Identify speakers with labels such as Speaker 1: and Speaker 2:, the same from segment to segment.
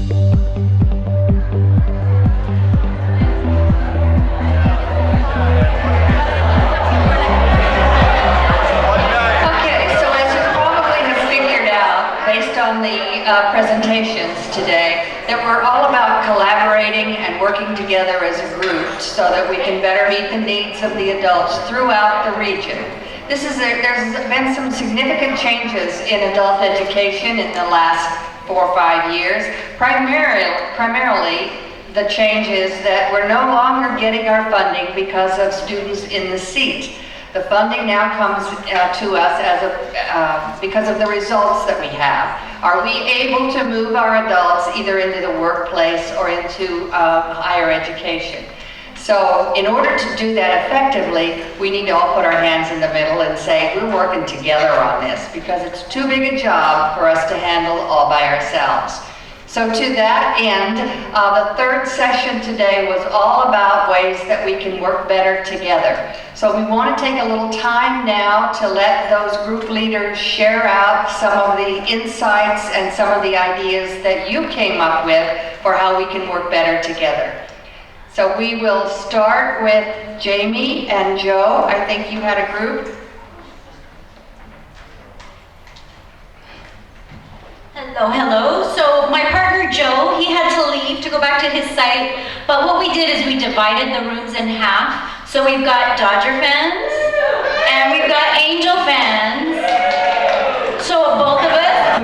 Speaker 1: On the presentations today, that we're all about collaborating and working together as a group so that we can better meet the needs of the adults throughout the region. There's been some significant changes in adult education in the last 4 or 5 years. Primarily the change is that we're no longer getting our funding because of students in the seat. The funding now comes to us because of the results that we have. Are we able to move our adults either into the workplace or into higher education? So in order to do that effectively, we need to all put our hands in the middle and say, we're working together on this because it's too big a job for us to handle all by ourselves. So to that end, the third session today was all about ways that we can work better together. So we want to take a little time now to let those group leaders share out some of the insights and some of the ideas that you came up with for how we can work better together. So we will start with Jamie and Joe. I think you had a group.
Speaker 2: Hello. So my partner Joe, he had to leave to go back to his site, but what we did is we divided the rooms in half. So we've got Dodger fans and we've got Angel fans. So both of us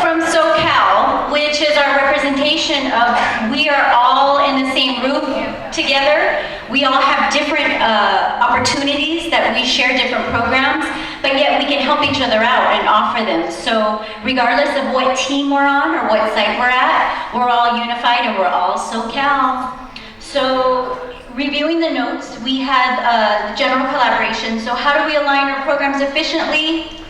Speaker 2: from SoCal, which is our representation of we are all in the same room together. We all have different opportunities that we share different programs, but yet we can help each other out and offer them. So regardless of what team we're on or what site we're at, we're all unified and we're all SoCal. So reviewing the notes, we had general collaboration. So how do we align our programs efficiently?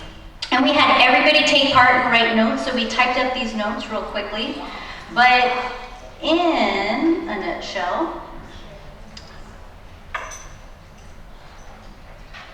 Speaker 2: And we had everybody take part and write notes, so we typed up these notes real quickly. But in a nutshell,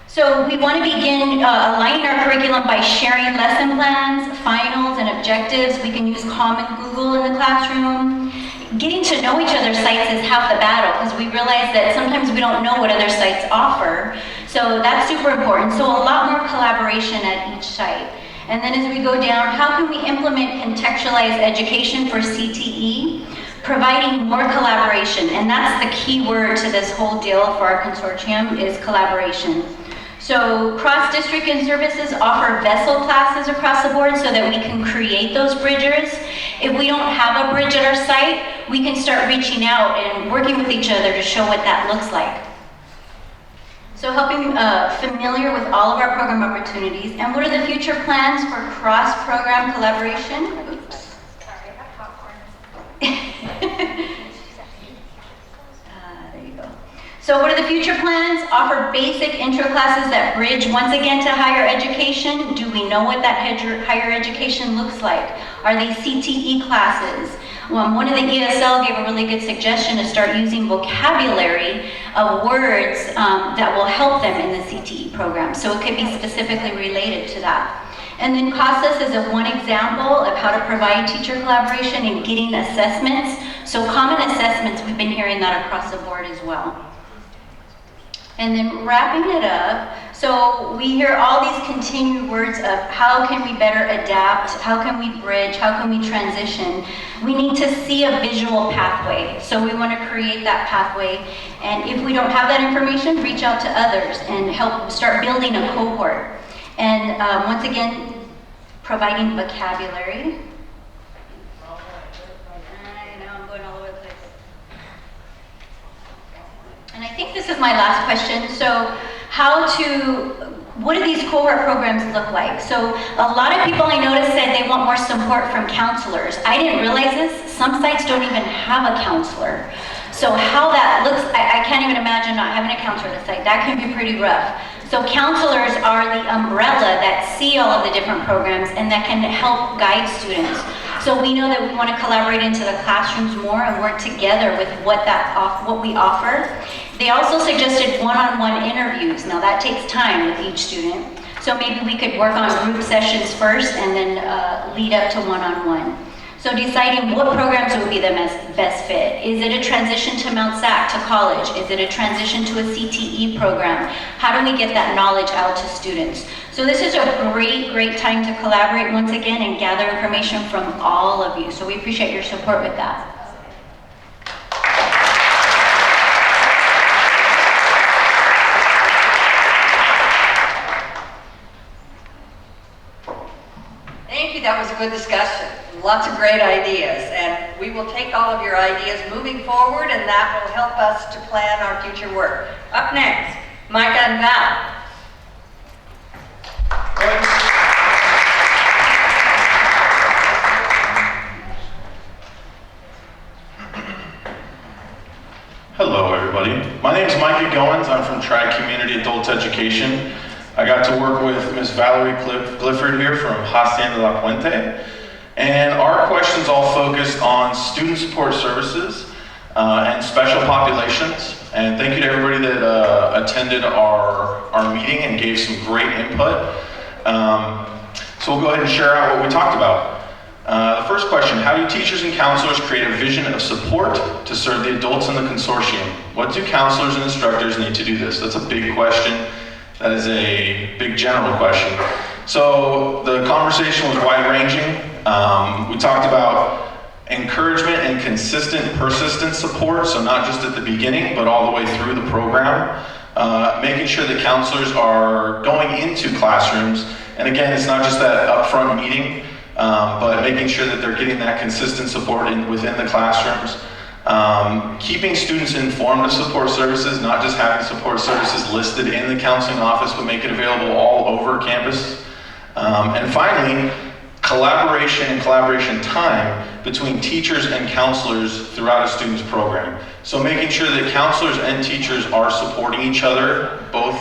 Speaker 2: so we want to begin aligning our curriculum by sharing lesson plans, finals, and objectives. We can use common Google in the classroom. Getting to know each other's sites is half the battle because we realize that sometimes we don't know what other sites offer. So that's super important. So a lot more collaboration at each site. And then as we go down, how can we implement contextualized education for CTE? Providing more collaboration, and that's the key word to this whole deal for our consortium is collaboration. So cross-district and services offer vessel classes across the board so that we can create those bridges. If we don't have a bridge at our site, we can start reaching out and working with each other to show what that looks like. So helping familiar with all of our program opportunities and what are the future plans for cross-program collaboration? Oops.
Speaker 3: Sorry, I have popcorn.
Speaker 2: There you go. So what are the future plans? Offer basic intro classes that bridge once again to higher education. Do we know what that higher education looks like? Are they CTE classes? One of the ESL gave a really good suggestion to start using vocabulary of words that will help them in the CTE program. So it could be specifically related to that. And then CASAS is one example of how to provide teacher collaboration and getting assessments. So common assessments, we've been hearing that across the board as well. And then wrapping it up, so we hear all these continued words of how can we better adapt, how can we bridge, how can we transition. We need to see a visual pathway. So we want to create that pathway. And if we don't have that information, reach out to others and help start building a cohort. And once again, providing vocabulary. I know I'm going all over the place. And I think this is my last question. So what do these cohort programs look like? So a lot of people I noticed said they want more support from counselors. I didn't realize this. Some sites don't even have a counselor. So how that looks, I can't even imagine not having a counselor at the site. That can be pretty rough. So counselors are the umbrella that see all of the different programs and that can help guide students. So we know that we want to collaborate into the classrooms more and work together with what we offer. They also suggested one-on-one interviews. Now that takes time with each student. So maybe we could work on group sessions first and then lead up to one-on-one. So deciding what programs would be the best fit. Is it a transition to Mount SAC, to college? Is it a transition to a CTE program? How do we get that knowledge out to students? So this is a great time to collaborate once again and gather information from all of you. So we appreciate your support with that.
Speaker 1: Thank you, that was a good discussion. Lots of great ideas, and we will take all of your ideas moving forward, and that will help us to plan our future work. Up next, Micah and Val.
Speaker 3: Hello everybody, my name is Micah Goins. I'm from Tri-Community Adult Education. I got to work with Ms. Valerie Clifford here from Hacienda La Puente. And our questions all focused on student support services and special populations. And thank you to everybody that attended our meeting and gave some great input. So we'll go ahead and share out what we talked about. The first question, how do teachers and counselors create a vision of support to serve the adults in the consortium? What do counselors and instructors need to do this? That's a big question. That is a big general question. So the conversation was wide-ranging. We talked about encouragement and consistent, persistent support, so not just at the beginning, but all the way through the program. Making sure that counselors are going into classrooms, and again, it's not just that upfront meeting, but making sure that they're getting that consistent support within the classrooms. Keeping students informed of support services, not just having support services listed in the counseling office, but make it available all over campus. And finally, collaboration and collaboration time between teachers and counselors throughout a student's program. So making sure that counselors and teachers are supporting each other, both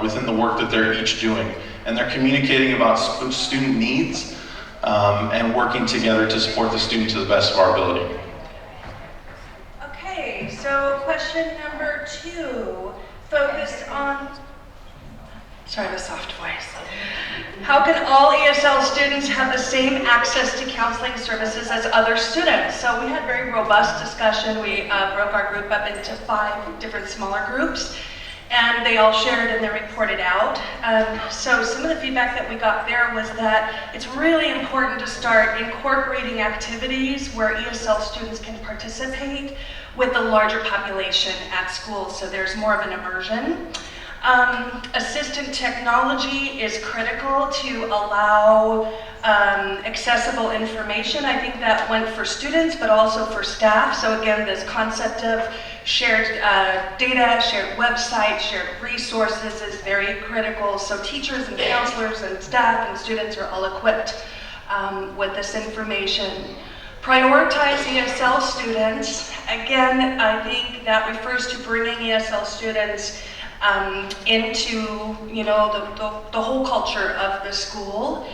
Speaker 3: within the work that they're each doing. And they're communicating about student needs and working together to support the student to the best of our ability.
Speaker 4: Okay, so question number 2, focused on, sorry, I have a soft voice. How can all ESL students have the same access to counseling services as other students? So we had very robust discussion. We broke our group up into 5 different smaller groups, and they all shared and they reported out. So some of the feedback that we got there was that it's really important to start incorporating activities where ESL students can participate with the larger population at school, so there's more of an immersion. Assistant technology is critical to allow accessible information. I think that went for students, but also for staff. So again, this concept of shared data, shared websites, shared resources is very critical. So teachers and counselors and staff and students are all equipped with this information. Prioritize ESL students. Again, I think that refers to bringing ESL students into, the whole culture of the school.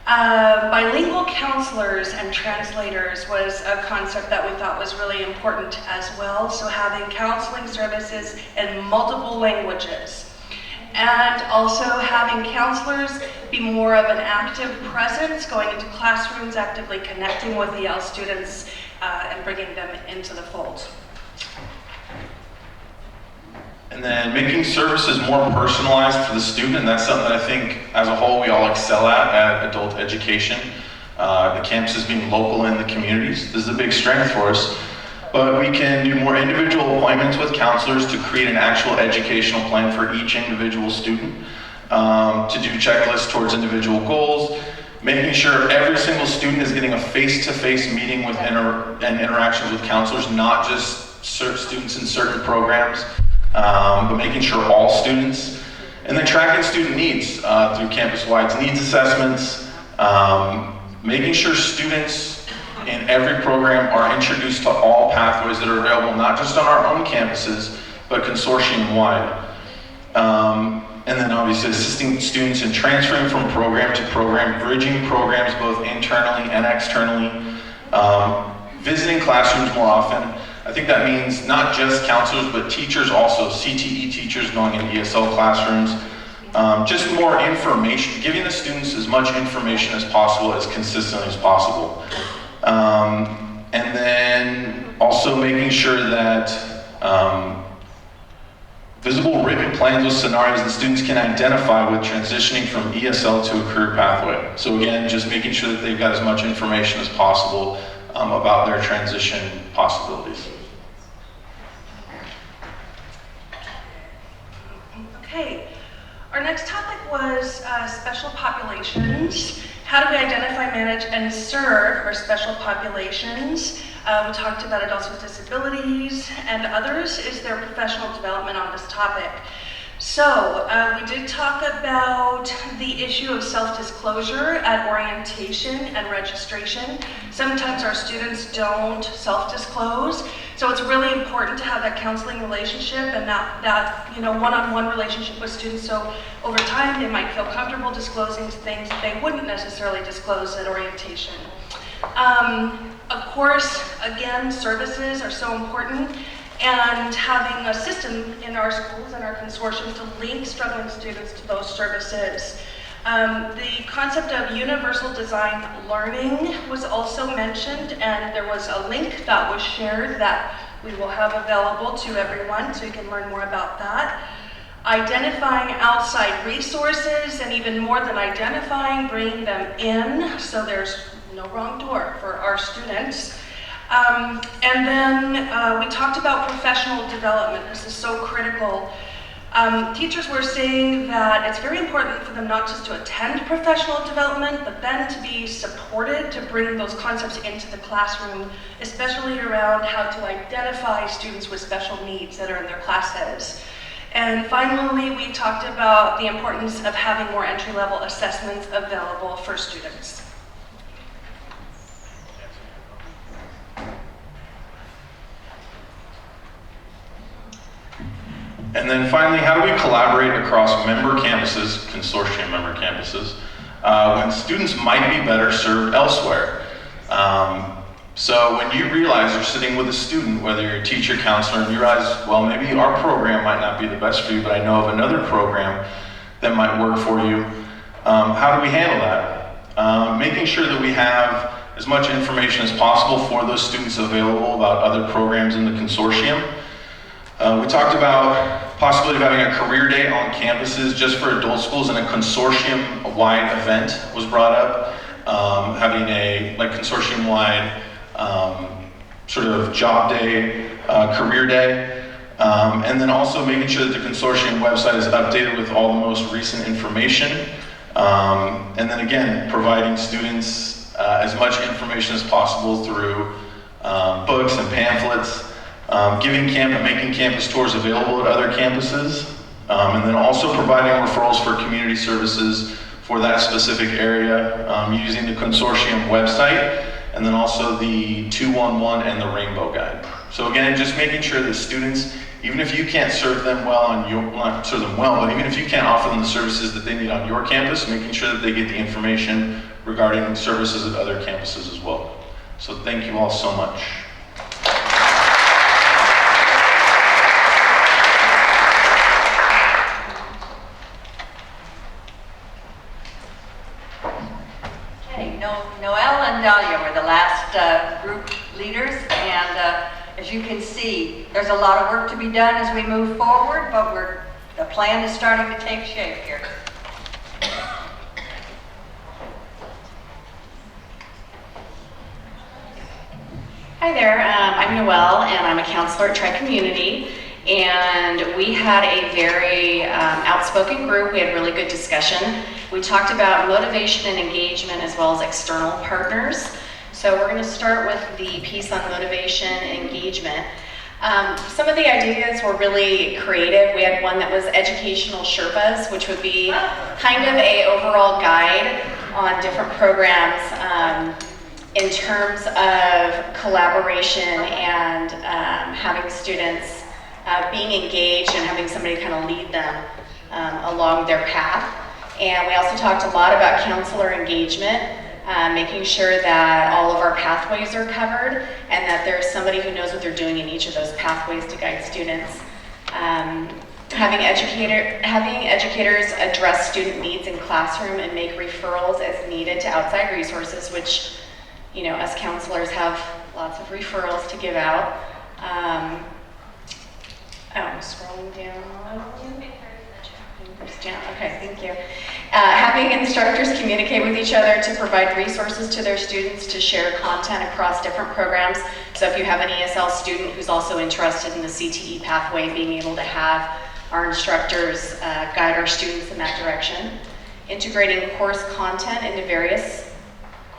Speaker 4: Bilingual counselors and translators was a concept that we thought was really important as well. So having counseling services in multiple languages. And also having counselors be more of an active presence, going into classrooms, actively connecting with EL students and bringing them into the fold.
Speaker 3: And then making services more personalized for the student, that's something that I think as a whole we all excel at adult education. The campuses being local in the communities, this is a big strength for us. But we can do more individual appointments with counselors to create an actual educational plan for each individual student, to do checklists towards individual goals, making sure every single student is getting a face-to-face meeting with and interactions with counselors, not just students in certain programs, but making sure all students, and then tracking student needs through campus-wide needs assessments, making sure students in every program are introduced to all pathways that are available, not just on our own campuses, but consortium-wide. And then obviously assisting students in transferring from program to program, bridging programs both internally and externally, visiting classrooms more often. I think that means not just counselors, but teachers also, CTE teachers going in ESL classrooms. Just more information, giving the students as much information as possible, as consistently as possible. And then also making sure that visible written plans with scenarios that students can identify with transitioning from ESL to a career pathway. So again, just making sure that they've got as much information as possible about their transition possibilities.
Speaker 4: Okay, our next topic was special populations. How do we identify, manage, and serve our special populations? We talked about adults with disabilities and others. Is there professional development on this topic? So we did talk about the issue of self-disclosure at orientation and registration. Sometimes our students don't self-disclose, so it's really important to have that counseling relationship and that one-on-one relationship with students, so over time they might feel comfortable disclosing things that they wouldn't necessarily disclose at orientation. Of course, again, services are so important, and having a system in our schools and our consortium to link struggling students to those services. The concept of universal design learning was also mentioned, and there was a link that was shared that we will have available to everyone, so you can learn more about that. Identifying outside resources, and even more than identifying, bringing them in, so there's no wrong door for our students. And then we talked about professional development. This is so critical. Teachers were saying that it's very important for them not just to attend professional development, but then to be supported to bring those concepts into the classroom, especially around how to identify students with special needs that are in their classes. And finally, we talked about the importance of having more entry-level assessments available for students.
Speaker 3: And then finally, how do we collaborate across member campuses, consortium member campuses, when students might be better served elsewhere? So when you realize you're sitting with a student, whether you're a teacher, counselor, and you realize, well, maybe our program might not be the best for you, but I know of another program that might work for you. How do we handle that? Making sure that we have as much information as possible for those students available about other programs in the consortium. We talked about possibility of having a career day on campuses just for adult schools, and a consortium-wide event was brought up. Having a consortium-wide sort of job day, career day, and then also making sure that the consortium website is updated with all the most recent information. And then again, providing students as much information as possible through books and pamphlets. Making campus tours available at other campuses, and then also providing referrals for community services for that specific area, using the consortium website, and then also the 211 and the Rainbow Guide. So again, just making sure that students, even if you can't serve them well not serve them well, but even if you can't offer them the services that they need on your campus, making sure that they get the information regarding services at other campuses as well. So thank you all so much.
Speaker 1: Noelle and Dahlia were the last group leaders, and as you can see, there's a lot of work to be done as we move forward, but the plan is starting to take shape here.
Speaker 5: Hi there, I'm Noelle, and I'm a counselor at Tri-Community. And we had a very outspoken group. We had really good discussion. We talked about motivation and engagement as well as external partners. So we're going to start with the piece on motivation and engagement. Some of the ideas were really creative. We had one that was educational Sherpas, which would be kind of a overall guide on different programs in terms of collaboration and having students being engaged and having somebody kind of lead them along their path. And we also talked a lot about counselor engagement, making sure that all of our pathways are covered and that there's somebody who knows what they're doing in each of those pathways to guide students. Having educators address student needs in classroom and make referrals as needed to outside resources, which us counselors have lots of referrals to give out. Scrolling down. Okay, thank you. Having instructors communicate with each other to provide resources to their students to share content across different programs. So if you have an ESL student who's also interested in the CTE pathway, being able to have our instructors guide our students in that direction. Integrating course content into various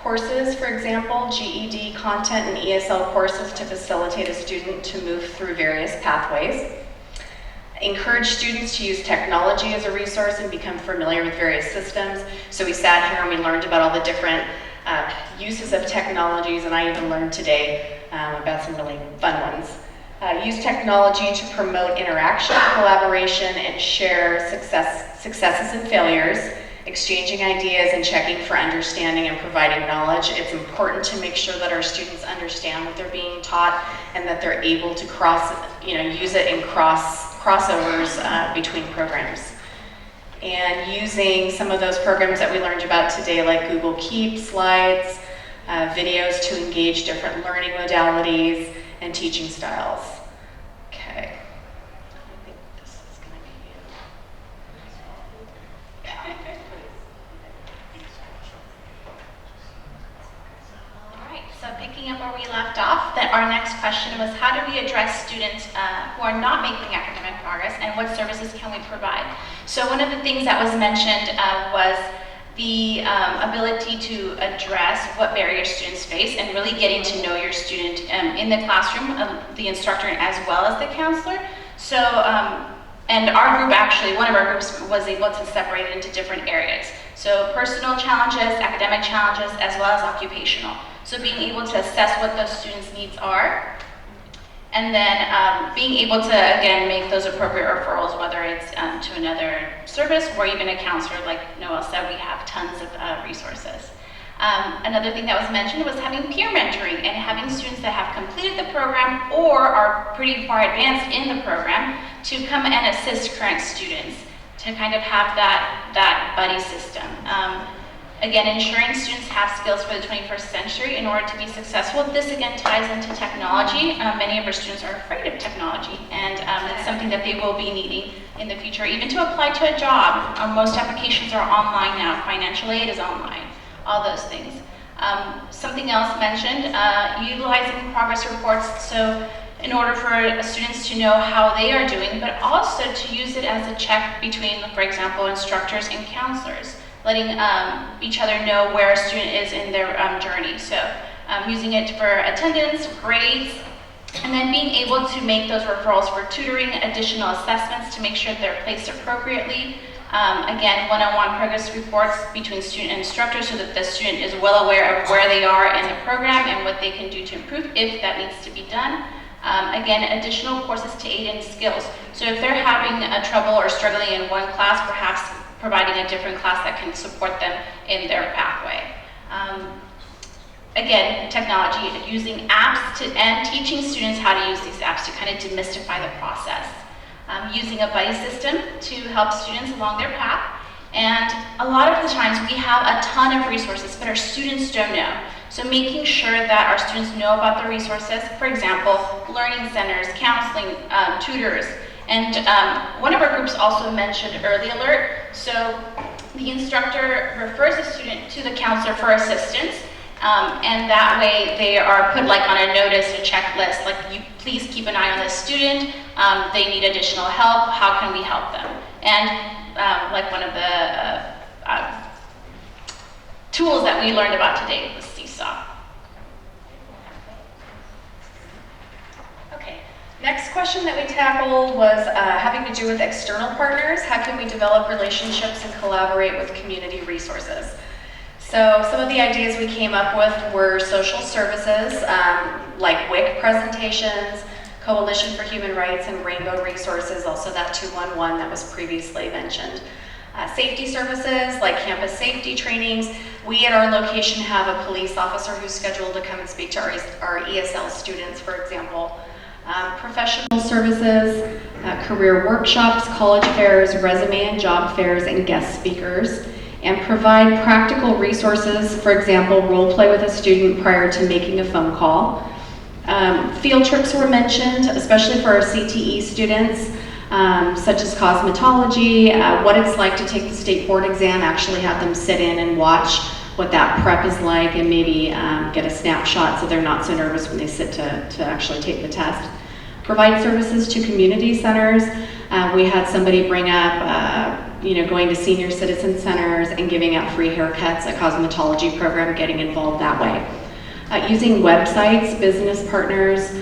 Speaker 5: courses, for example, GED content and ESL courses to facilitate a student to move through various pathways. Encourage students to use technology as a resource and become familiar with various systems. So we sat here and we learned about all the different uses of technologies, and I even learned today about some really fun ones. Use technology to promote interaction, collaboration, and share successes and failures, exchanging ideas and checking for understanding and providing knowledge. It's important to make sure that our students understand what they're being taught and that they're able to use it in crossovers between programs. And using some of those programs that we learned about today, like Google Keep, slides, videos to engage different learning modalities and teaching styles. Okay. I think this is going to be
Speaker 6: All right, so picking up where we left off, that our next question was, how do we address students who are not making academic progress, and what services can we provide? So one of the things that was mentioned was the ability to address what barriers students face and really getting to know your student in the classroom, the instructor as well as the counselor. So, and our group actually, one of our groups was able to separate it into different areas. So personal challenges, academic challenges, as well as occupational. So being able to assess what those students' needs are, and then being able to, again, make those appropriate referrals, whether it's to another service or even a counselor. Like Noel said, we have tons of resources. Another thing that was mentioned was having peer mentoring and having students that have completed the program or are pretty far advanced in the program to come and assist current students to kind of have that buddy system. Again, ensuring students have skills for the 21st century in order to be successful. This again ties into technology. Many of our students are afraid of technology, and it's something that they will be needing in the future, even to apply to a job. Most applications are online now. Financial aid is online, all those things. Something else mentioned, utilizing progress reports. So in order for students to know how they are doing, but also to use it as a check between, for example, instructors and counselors, letting each other know where a student is in their journey. So using it for attendance, grades, and then being able to make those referrals for tutoring, additional assessments to make sure they're placed appropriately. Again, one-on-one progress reports between student and instructor so that the student is well aware of where they are in the program and what they can do to improve if that needs to be done. Again, additional courses to aid in skills. So if they're having a trouble or struggling in one class, perhaps providing a different class that can support them in their pathway. Again, technology, using apps and teaching students how to use these apps to kind of demystify the process. Using a buddy system to help students along their path. And a lot of the times we have a ton of resources, but our students don't know. So making sure that our students know about the resources, for example, learning centers, counseling, tutors. And one of our groups also mentioned Early Alert. So the instructor refers a student to the counselor for assistance, and that way they are put like on a notice, a checklist, like you please keep an eye on this student, they need additional help, how can we help them? And like one of the tools that we learned about today was Seesaw.
Speaker 5: Next question that we tackled was having to do with external partners. How can we develop relationships and collaborate with community resources? So some of the ideas we came up with were social services, like WIC presentations, Coalition for Human Rights, and Rainbow Resources, also that 211 that was previously mentioned. Safety services like campus safety trainings. We at our location have a police officer who's scheduled to come and speak to our ESL students, for example. Professional services, career workshops, college fairs, resume and job fairs, and guest speakers. and provide practical resources, for example, role play with a student prior to making a phone call. Field trips were mentioned, especially for our CTE students, such as cosmetology, what it's like to take the state board exam, actually have them sit in and watch what that prep is like, and maybe get a snapshot so they're not so nervous when they sit to actually take the test. Provide services to community centers. We had somebody bring up going to senior citizen centers and giving out free haircuts, a cosmetology program, getting involved that way. Using websites, business partners,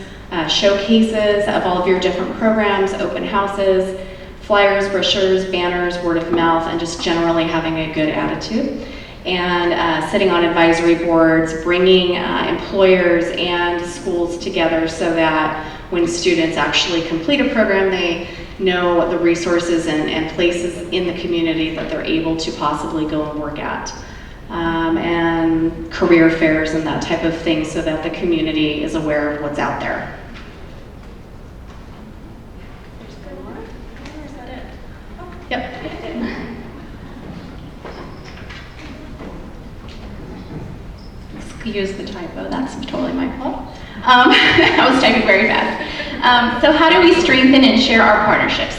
Speaker 5: showcases of all of your different programs, open houses, flyers, brochures, banners, word of mouth, and just generally having a good attitude. And sitting on advisory boards, bringing employers and schools together so that when students actually complete a program, they know the resources and places in the community that they're able to possibly go and work at. And career fairs and that type of thing so that the community is aware of what's out there. Yep. Excuse the typo, that's totally my fault. I was typing very fast. So how do we strengthen and share our partnerships,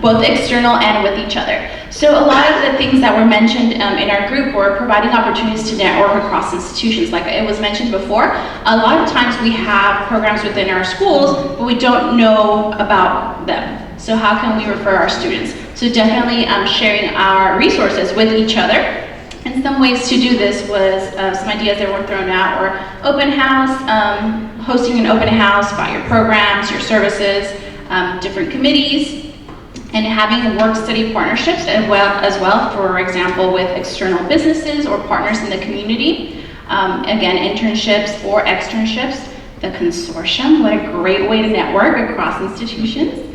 Speaker 5: both external and with each other? So a lot of the things that were mentioned in our group were providing opportunities to network across institutions. Like it was mentioned before, a lot of times we have programs within our schools, but we don't know about them. So how can we refer our students? So definitely sharing our resources with each other. And some ways to do this was some ideas that were thrown out were open house, hosting an open house about your programs, your services, different committees, and having work-study partnerships as well, for example, with external businesses or partners in the community. Again, internships or externships. The consortium, what a great way to network across institutions.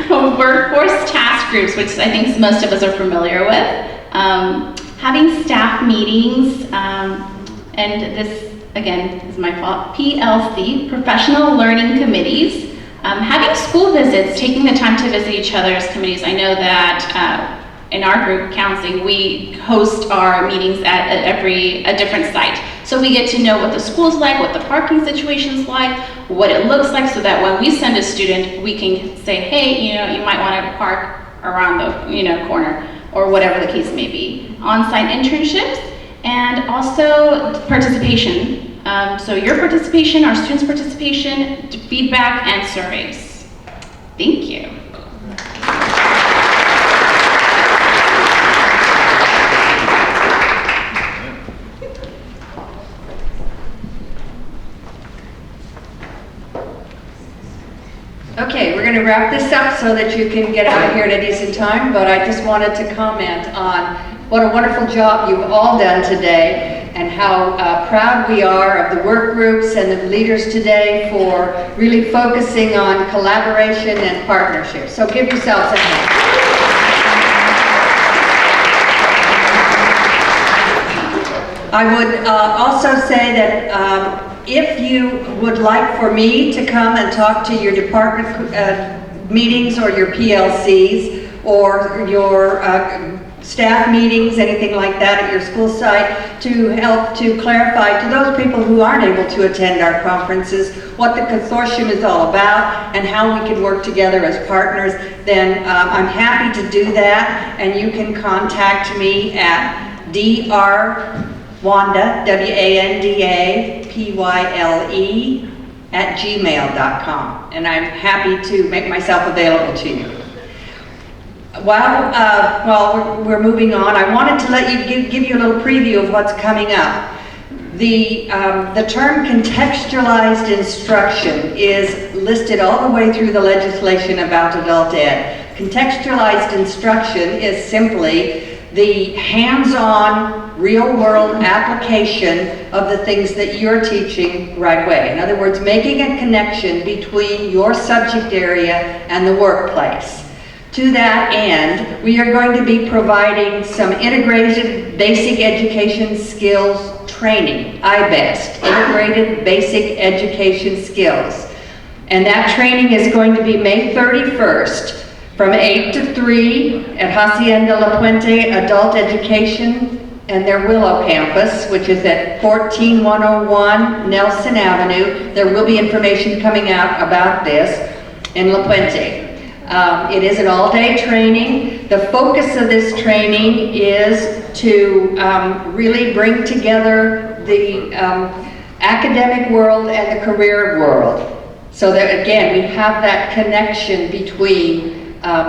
Speaker 5: Workforce task groups, which I think most of us are familiar with. Having staff meetings, and this, again, is my fault, PLC, professional learning committees. Having school visits, taking the time to visit each other's committees. I know that in our group counseling, we host our meetings at a different site. So we get to know what the school's like, what the parking situation's like, what it looks like, so that when we send a student, we can say, hey, you might want to park around the corner, or whatever the case may be. On-site internships, and also participation. So your participation, our students' participation, feedback, and surveys. Thank you.
Speaker 1: Okay, we're going to wrap this up so that you can get out of here at a decent time, but I just wanted to comment on what a wonderful job you've all done today and how proud we are of the work groups and the leaders today for really focusing on collaboration and partnership. So give yourselves a hand. I would also say that if you would like for me to come and talk to your department meetings or your PLCs or your staff meetings, anything like that at your school site, to help to clarify to those people who aren't able to attend our conferences what the consortium is all about and how we can work together as partners, then I'm happy to do that, and you can contact me at Wanda, WANDAPYLE @gmail.com, and I'm happy to make myself available to you. While we're moving on, I wanted to let you give you a little preview of what's coming up. The term contextualized instruction is listed all the way through the legislation about adult ed. Contextualized instruction is simply the hands-on, real-world application of the things that you're teaching right away. In other words, making a connection between your subject area and the workplace. To that end, we are going to be providing some integrated basic education skills training, IBEST, Integrated Basic Education Skills. And that training is going to be May 31st from 8 to 3 at Hacienda La Puente Adult Education and their Willow campus, which is at 14101 Nelson Avenue. There will be information coming out about this in La Puente. It is an all-day training. The focus of this training is to really bring together the academic world and the career world. So that, again, we have that connection between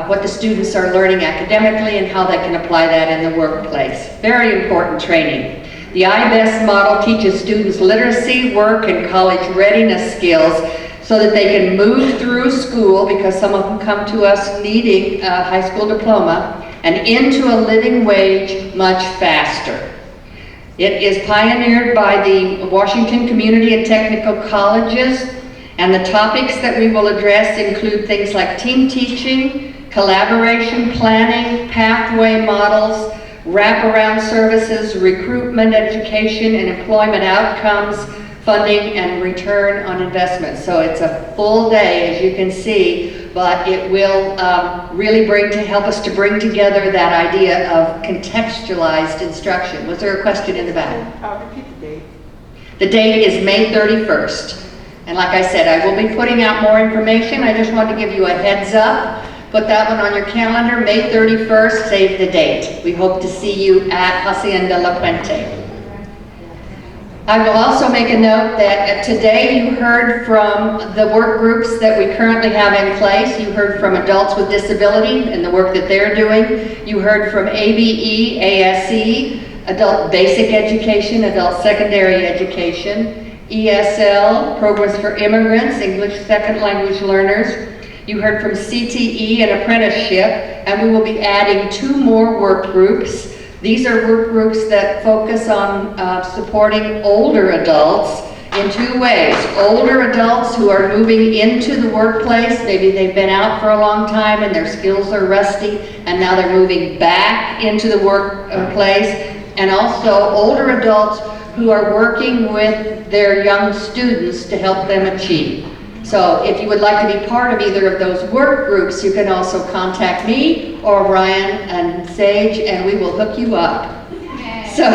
Speaker 1: what the students are learning academically and how they can apply that in the workplace. Very important training. The IBEST model teaches students literacy, work, and college readiness skills so that they can move through school, because some of them come to us needing a high school diploma, and into a living wage much faster. It is pioneered by the Washington Community and Technical Colleges, and the topics that we will address include things like team teaching, collaboration planning, pathway models, wraparound services, recruitment education, and employment outcomes, funding, and return on investment. So it's a full day, as you can see, but it will really help us to bring together that idea of contextualized instruction. Was there a question in the back?
Speaker 7: Repeat the date.
Speaker 1: The date is May 31st. And like I said, I will be putting out more information. I just wanted to give you a heads up. Put that one on your calendar, May 31st, save the date. We hope to see you at Hacienda La Puente. I will also make a note that today you heard from the work groups that we currently have in place. You heard from Adults with Disability and the work that they're doing. You heard from ABE, ASE, Adult Basic Education, Adult Secondary Education, ESL, Programs for Immigrants, English Second Language Learners. You heard from CTE and Apprenticeship, and we will be adding 2 more work groups. These are work groups that focus on supporting older adults in 2 ways. Older adults who are moving into the workplace, maybe they've been out for a long time and their skills are rusty, and now they're moving back into the workplace. And also older adults who are working with their young students to help them achieve. So if you would like to be part of either of those work groups, you can also contact me or Ryan and Sage, and we will hook you up. So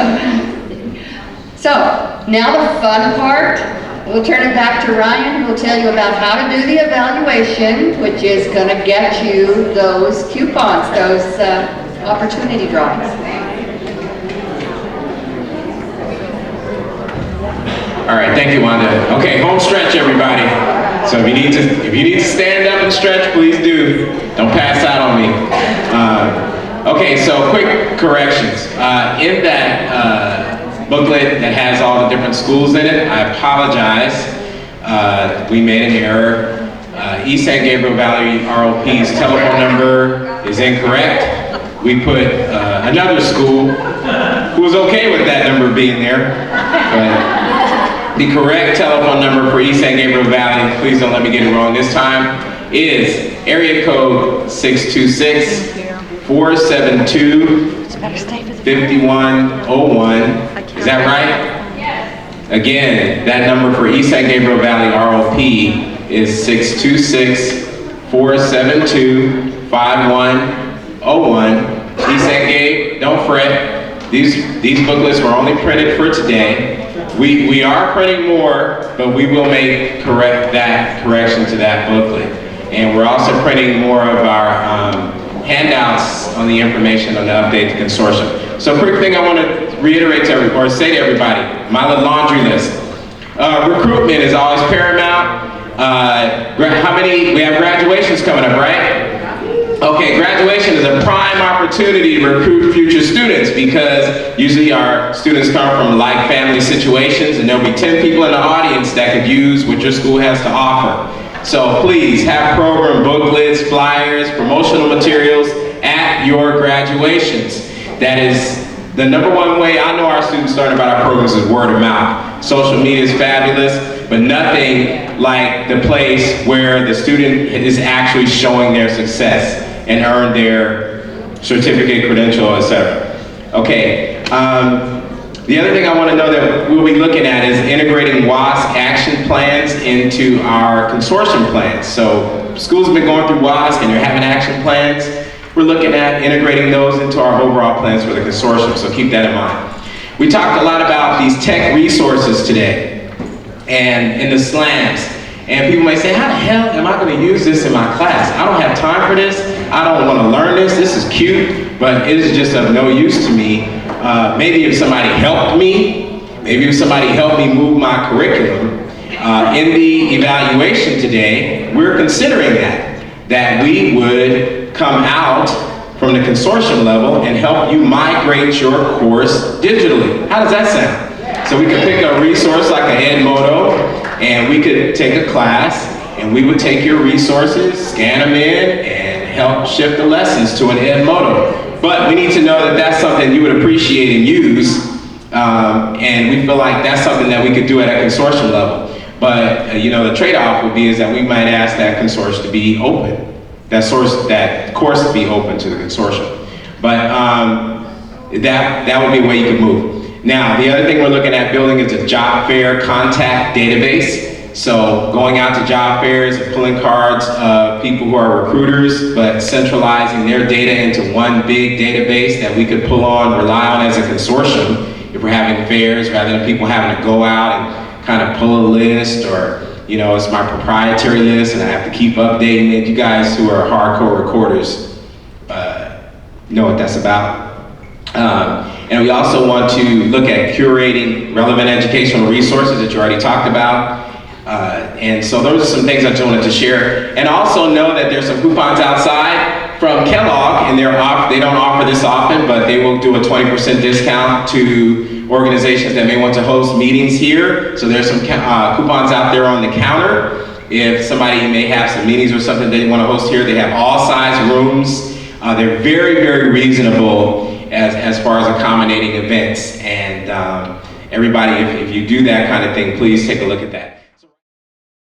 Speaker 1: now the fun part. We'll turn it back to Ryan, who will tell you about how to do the evaluation, which is going to get you those coupons, those opportunity drawings.
Speaker 8: All right, thank you, Wanda. Okay, home stretch, everybody. So if you need to stand up and stretch, please do. Don't pass out on me. Okay, so quick corrections. In that booklet that has all the different schools in it, I apologize. We made an error. East San Gabriel Valley ROP's telephone number is incorrect. We put another school who was okay with that number being there, but the correct telephone number for East San Gabriel Valley, please don't let me get it wrong this time, is area code 626-472-5101. Is that right? Yes. Again, that number for East San Gabriel Valley ROP is 626-472-5101. East San Gabe, don't fret. These booklets were only printed for today. We are printing more, but we will make correction to that booklet. And we're also printing more of our handouts on the information on the update to consortium. So quick thing I want to reiterate to or say to everybody, my little laundry list. Recruitment is always paramount. We have graduations coming up, right? Okay, graduation is a prime opportunity to recruit future students because usually our students come from like family situations, and there'll be 10 people in the audience that could use what your school has to offer. So please have program booklets, flyers, promotional materials at your graduations. That is the #1 way I know our students learn about our programs is word of mouth. Social media is fabulous, but nothing like the place where the student is actually showing their success and earn their certificate, credential, etc. Okay, the other thing I want to know that we'll be looking at is integrating WASC action plans into our consortium plans. So schools have been going through WASC and they're having action plans. We're looking at integrating those into our overall plans for the consortium, so keep that in mind. We talked a lot about these tech resources today and in the slams. And people may say, how the hell am I going to use this in my class? I don't have time for this. I don't want to learn this. This is cute, but it is just of no use to me. Maybe if somebody helped me, maybe if somebody helped me move my curriculum. In the evaluation today, we're considering that we would come out from the consortium level and help you migrate your course digitally. How does that sound? So we could pick a resource like an Edmodo, and we could take a class, and we would take your resources, scan them in, and help shift the lessons to an Edmodo. But we need to know that that's something you would appreciate and use, and we feel like that's something that we could do at a consortium level. But the trade-off would be is that we might ask that consortium to be open, that course to be open to the consortium. But that would be a way you could move. Now, the other thing we're looking at building is a job fair contact database. So going out to job fairs and pulling cards of people who are recruiters, but centralizing their data into one big database that we could pull on, rely on as a consortium if we're having fairs, rather than people having to go out and kind of pull a list, or it's my proprietary list and I have to keep updating it. You guys who are hardcore recorders know what that's about. And we also want to look at curating relevant educational resources that you already talked about. And so those are some things I just wanted to share. And also know that there's some coupons outside from Kellogg, and they don't offer this often, but they will do a 20% discount to organizations that may want to host meetings here. So there's some coupons out there on the counter. If somebody may have some meetings or something they want to host here, they have all size rooms. They're very, very reasonable as far as accommodating events. And everybody, if you do that kind of thing, please take a look at that.